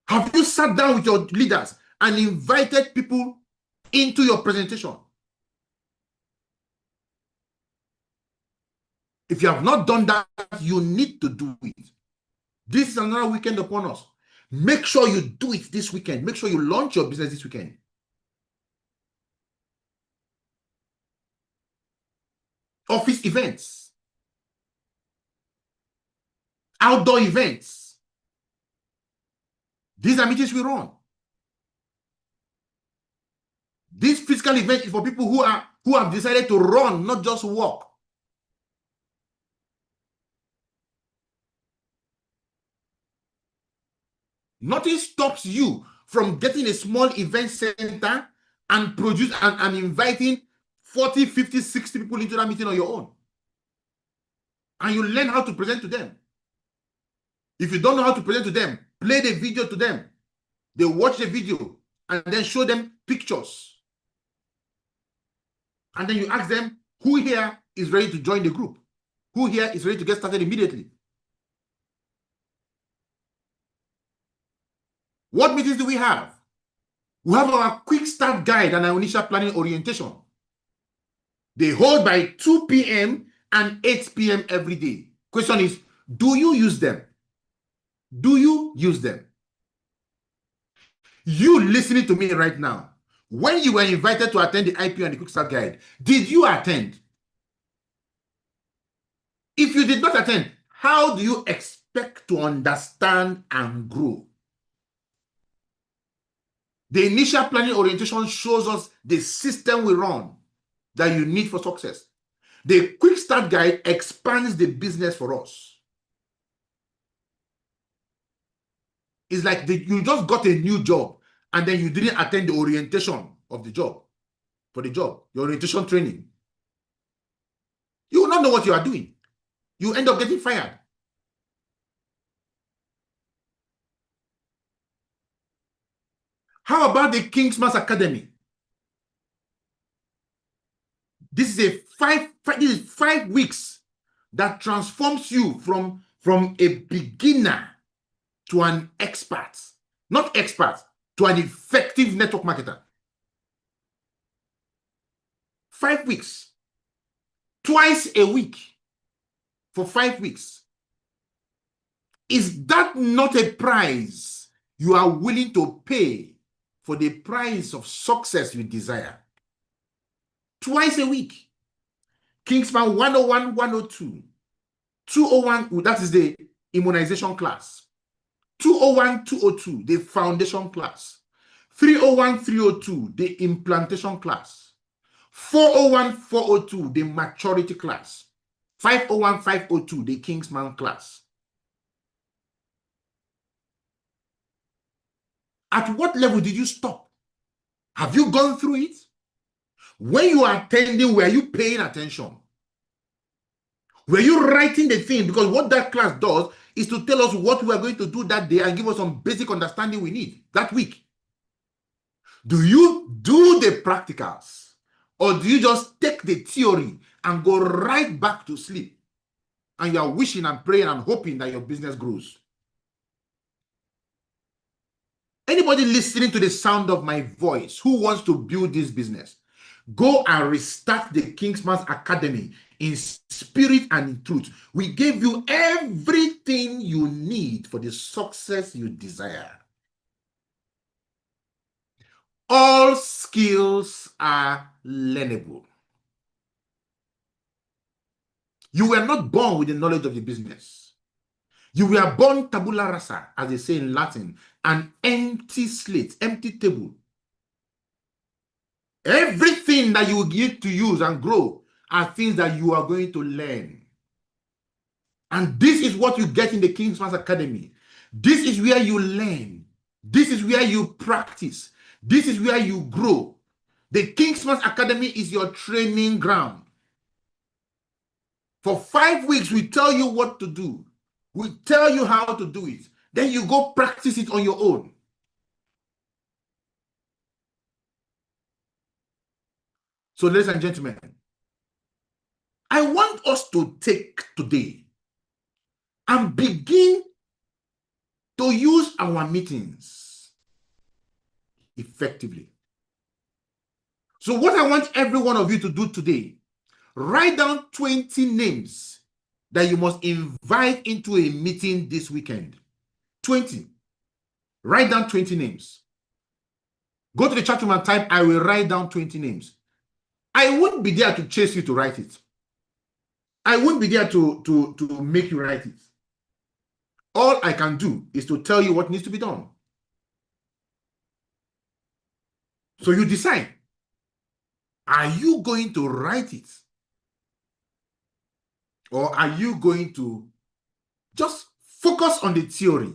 Have you sat down with your leaders and invited people into your presentation? If you have not done that, you need to do it. This is another weekend upon us. Make sure you do it this weekend. Make sure you launch your business this weekend. Office events, outdoor events. These are meetings we run. This physical event is for people who have decided to run, not just walk. Nothing stops you from getting a small event center and produce and inviting 40, 50, 60 people into that meeting on your own. And you learn how to present to them. If you don't know how to present to them, play the video to them. They watch the video and then show them pictures. And then you ask them, who here is ready to join the group? Who here is ready to get started immediately? What meetings do we have? We have our quick start guide and our initial planning orientation. They hold by 2 p.m. and 8 p.m. every day. Question is, do you use them? Do you use them? You listening to me right now, when you were invited to attend the IPO and the quick start guide, did you attend? If you did not attend, how do you expect to understand and grow? The initial planning orientation shows us the system we run that you need for success. The quick start guide expands the business for us. It's like you just got a new job and then you didn't attend the orientation of the job, for the job, your orientation training. You will not know what you are doing. You end up getting fired. How about the King's Mass Academy? This is this is 5 weeks that transforms you from a beginner to an expert, not expert, to an effective network marketer. 5 weeks, twice a week for 5 weeks. Is that not a price you are willing to pay for the price of success you desire? Twice a week. Kingsman 101, 102. 201, that is the immunization class. 201, 202, the foundation class. 301, 302, the implantation class. 401, 402, the maturity class. 501, 502, the Kingsman class. At what level did you stop? Have you gone through it? When you are attending, were you paying attention? Were you writing the thing? Because what that class does is to tell us what we are going to do that day and give us some basic understanding we need that week. Do you do the practicals, or do you just take the theory and go right back to sleep and you are wishing and praying and hoping that your business grows? Anybody listening to the sound of my voice who wants to build this business, go and restart the Kingsman's Academy in spirit and in truth. We gave you everything you need for the success you desire. All skills are learnable. You were not born with the knowledge of the business. You were born tabula rasa, as they say in Latin, an empty slate, empty table. Everything that you get to use and grow are things that you are going to learn. And this is what you get in the Kingsman's Academy. This is where you learn. This is where you practice. This is where you grow. The Kingsman's Academy is your training ground. For 5 weeks, we tell you what to do. We tell you how to do it. Then you go practice it on your own. So, ladies and gentlemen, I want us to take today and begin to use our meetings effectively. So what I want every one of you to do today, write down 20 names that you must invite into a meeting this weekend. 20. Write down 20 names. Go to the chat room and type, I will write down 20 names. I won't be there to chase you to write it. I won't be there to make you write it. All I can do is to tell you what needs to be done. So you decide. Are you going to write it? Or are you going to just focus on the theory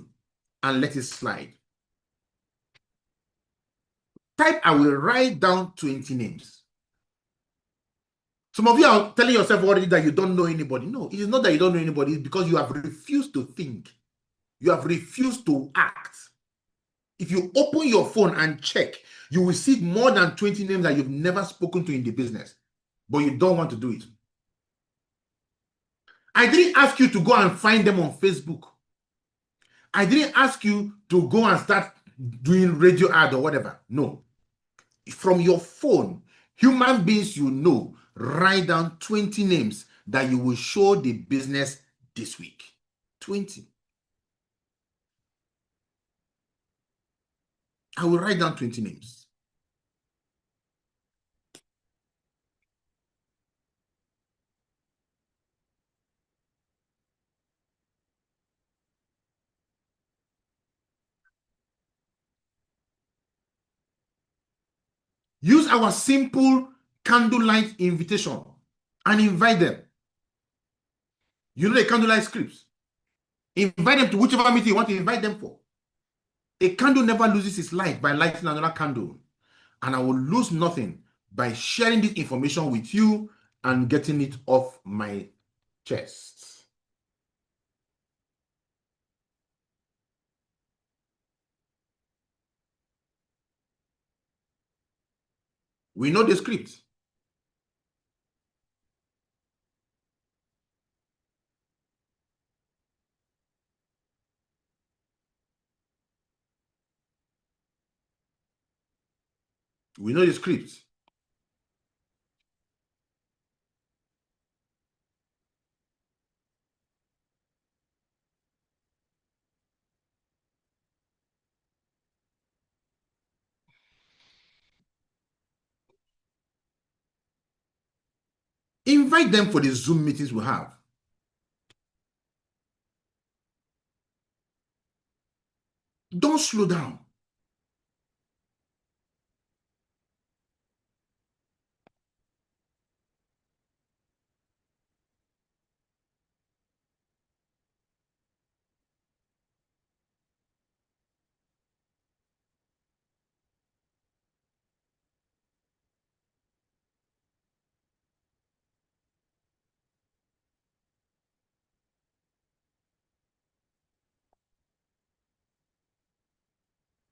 and let it slide? Type, I will write down 20 names. Some of you are telling yourself already that you don't know anybody. No, it is not that you don't know anybody. It's because you have refused to think. You have refused to act. If you open your phone and check, you will see more than 20 names that you've never spoken to in the business, but you don't want to do it. I didn't ask you to go and find them on Facebook. I didn't ask you to go and start doing radio ad or whatever. No. From your phone, human beings you know, write down 20 names that you will show the business this week. 20. I will write down 20 names. Use our simple candlelight invitation and invite them. You know the candlelight scripts. Invite them to whichever meeting you want to invite them for. A candle never loses its light by lighting another candle. And I will lose nothing by sharing this information with you and getting it off my chest. We know the script. We know the script. Invite them for the Zoom meetings we have. Don't slow down.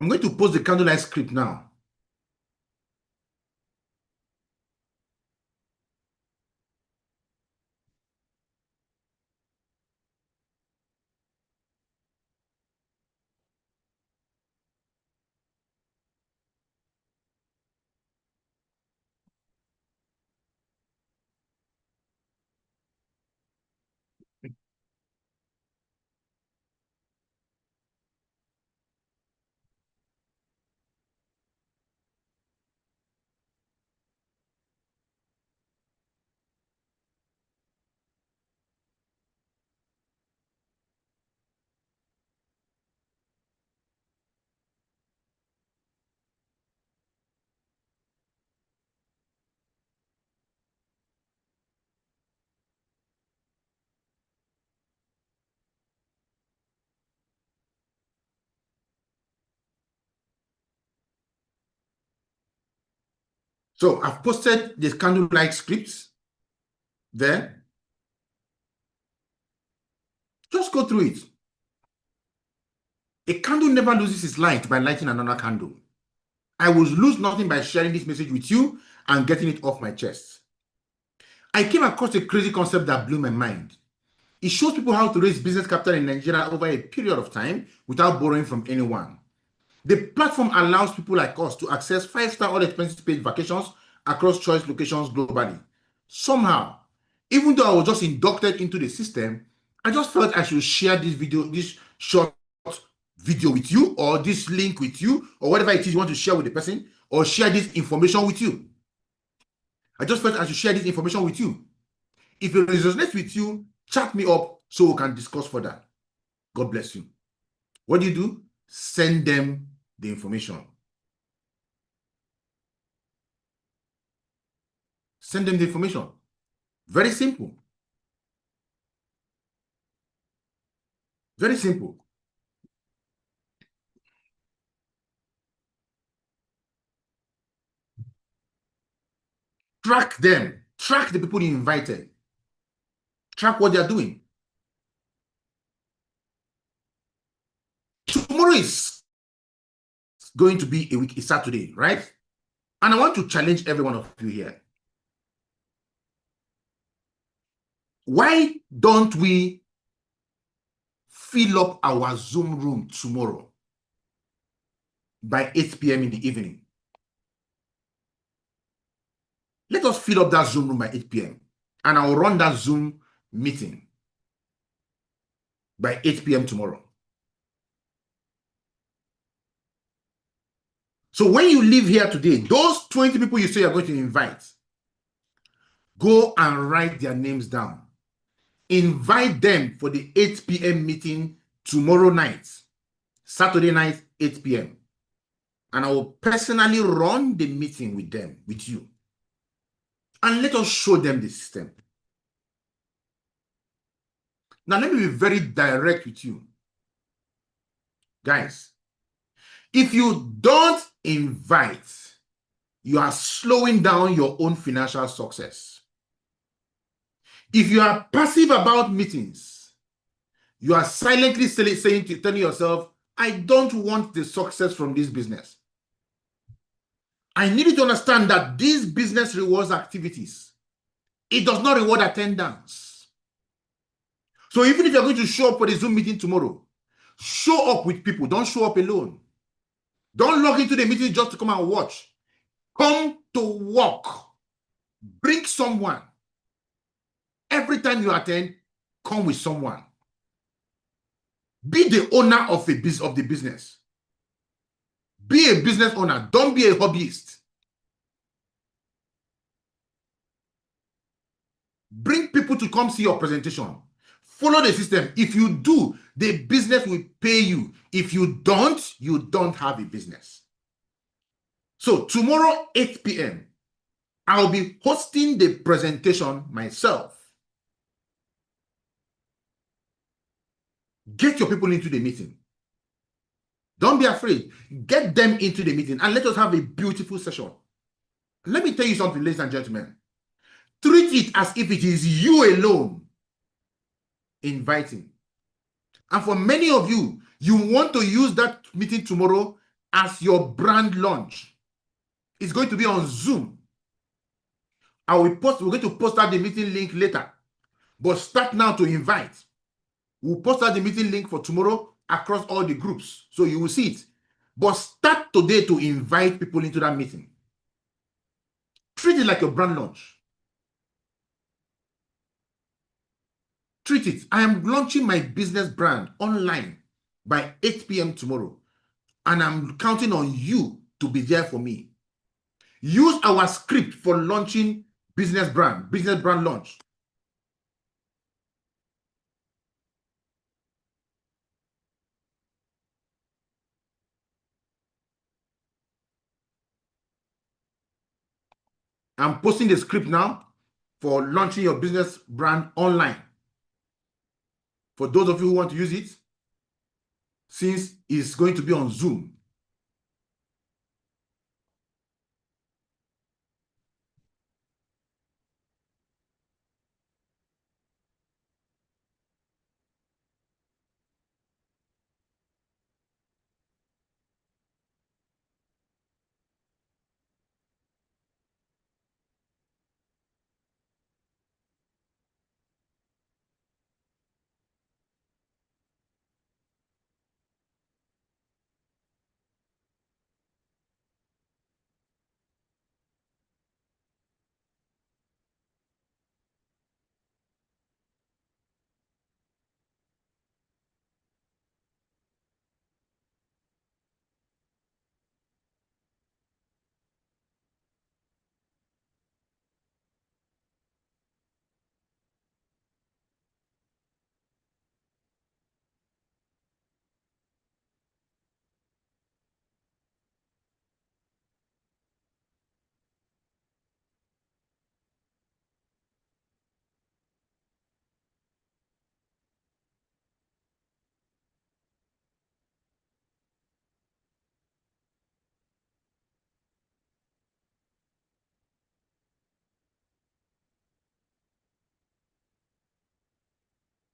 I'm going to post the candlelight script now. So I've posted the candlelight scripts there. Just go through it. A candle never loses its light by lighting another candle. I will lose nothing by sharing this message with you and getting it off my chest. I came across a crazy concept that blew my mind. It shows people how to raise business capital in Nigeria over a period of time without borrowing from anyone. The platform allows people like us to access 5-star all expenses paid vacations across choice locations globally. Somehow, even though I was just inducted into the system, I just felt I should share this video, this short video with you, or this link with you, or whatever it is you want to share with the person, or share this information with you. I just felt I should share this information with you. If it resonates with you, chat me up so we can discuss further. God bless you. What do? Send them the information. Send them the information. Very simple. Very simple. Track them. Track the people you invited. Track what they're doing. Tomorrow is going to be a Saturday, right? And I want to challenge every one of you here. Why don't we fill up our Zoom room tomorrow by 8 p.m. in the evening? Let us fill up that Zoom room by 8 p.m. and I'll run that Zoom meeting by 8 p.m. tomorrow. So when you leave here today, those 20 people you say you're going to invite, go and write their names down. Invite them for the 8 p.m. meeting tomorrow night, Saturday night, 8 p.m. And I will personally run the meeting with them, with you. And let us show them the system. Now, let me be very direct with you. Guys, if you don't invite, you are slowing down your own financial success. If you are passive about meetings, you are silently telling yourself, I don't want the success from this business. I need you to understand that this business rewards activities. It does not reward attendance. So even if you're going to show up for the Zoom meeting tomorrow, show up with people. Don't show up alone. Don't log into the meeting just to come and watch. Come to work. Bring someone. Every time you attend, come with someone. Be the owner of the business. Be a business owner. Don't be a hobbyist. Bring people to come see your presentation. Follow the system. If you do, the business will pay you. If you don't have a business. So tomorrow, 8 p.m., I'll be hosting the presentation myself. Get your people into the meeting. Don't be afraid. Get them into the meeting and let us have a beautiful session. Let me tell you something, ladies and gentlemen. Treat it as if it is you alone inviting. And for many of you, you want to use that meeting tomorrow as your brand launch. It's going to be on Zoom. We're going to post out the meeting link later. But start now to invite. We'll post out the meeting link for tomorrow across all the groups. So you will see it. But start today to invite people into that meeting. Treat it like your brand launch. Treat it. I am launching my business brand online by 8 p.m. tomorrow. And I'm counting on you to be there for me. Use our script for launching business brand launch. I'm posting the script now for launching your business brand online. For those of you who want to use it, since it's going to be on Zoom.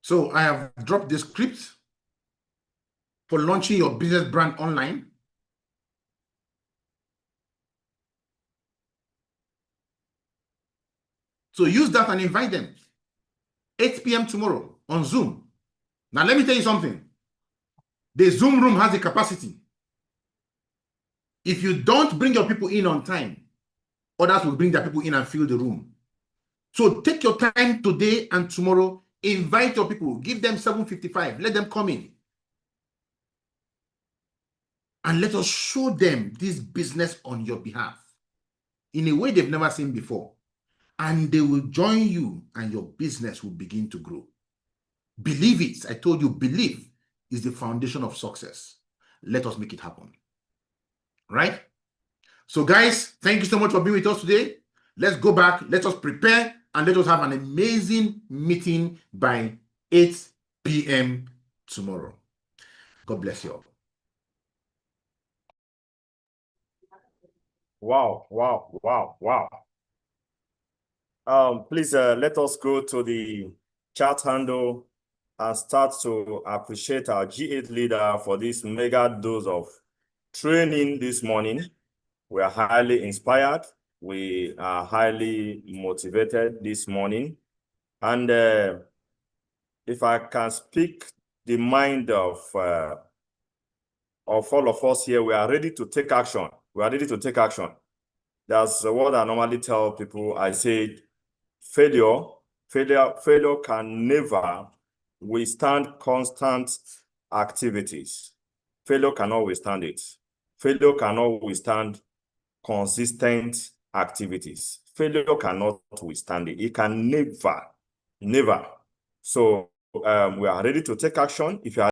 So I have dropped the script for launching your business brand online. So use that and invite them. 8 p.m. tomorrow on Zoom. Now let me tell you something. The Zoom room has the capacity. If you don't bring your people in on time, others will bring their people in and fill the room. So take your time today and tomorrow. Invite your people. Give them 7:55. Let them come in. And let us show them this business on your behalf in a way they've never seen before. And they will join you and your business will begin to grow. Believe it. I told you, belief is the foundation of success. Let us make it happen. Right? So guys, thank you so much for being with us today. Let's go back. Let us prepare and let us have an amazing meeting by 8 p.m. tomorrow. God bless you all. Wow, wow, wow, wow. Please let us go to the chat handle and start to appreciate our G8 leader for this mega dose of training this morning. We are highly inspired. We are highly motivated this morning. And if I can speak the mind of all of us here, we are ready to take action. We are ready to take action. That's what I normally tell people. I say failure can never withstand constant activities. Failure cannot withstand it. Failure cannot withstand consistent activities. Failure cannot withstand it. It can never. So we are ready to take action. If you are